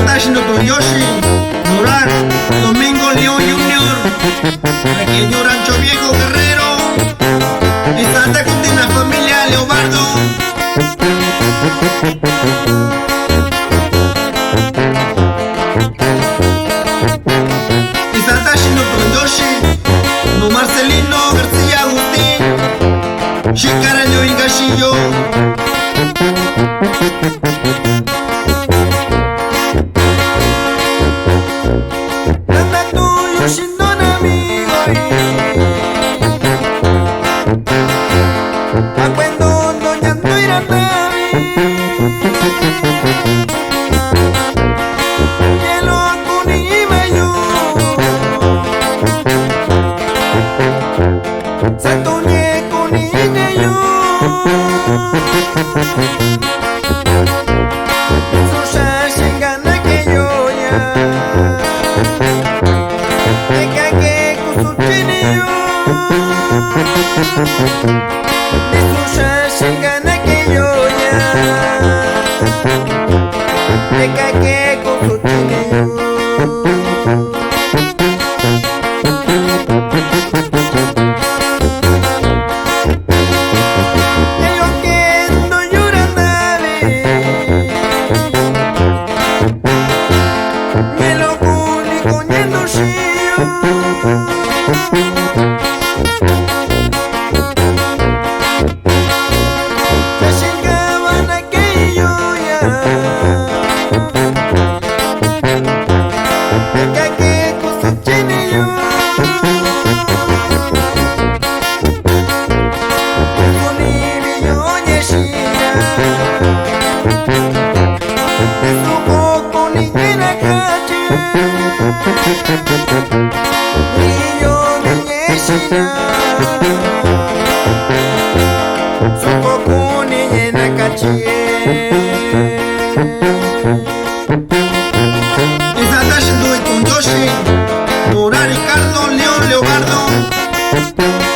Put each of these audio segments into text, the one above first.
Tashino Yoshi, Murat, Domingo León Junior, pequeño rancho viejo guerrero, y Santa Cristina familia Leobardo. Y Santa Shino Yoshi, no Marcelino García Agustín, Sierreños Mixteco.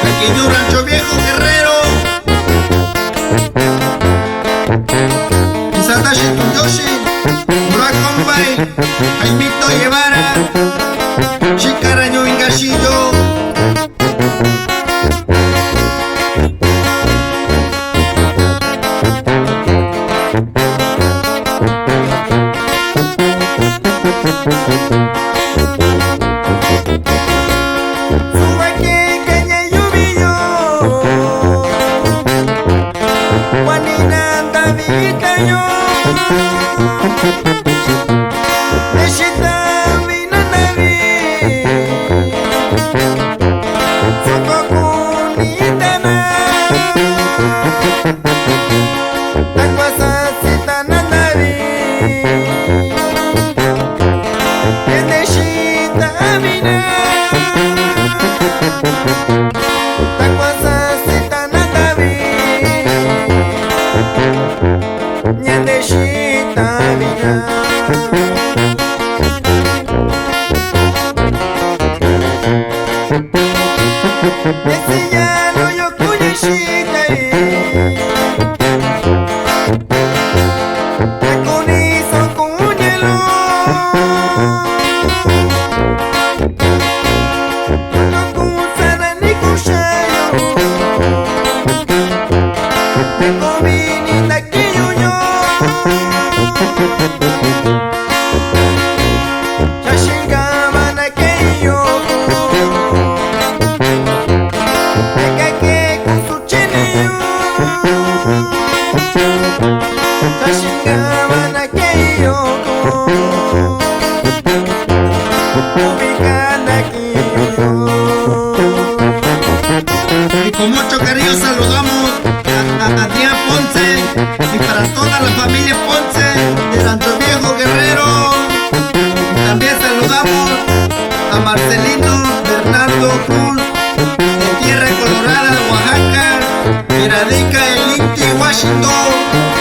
Pequeño rancho viejo guerrero, y Santa Yoshi, Murat Compay, Jaimito Guevara, Sierreños Mixteco. Y con mucho cariño saludamos a Adrián Ponce y para toda la familia Ponce de Rancho Viejo Guerrero. También saludamos a Marcelino Bernardo Cruz de Tierra Colorada, Oaxaca, que radica en Washington.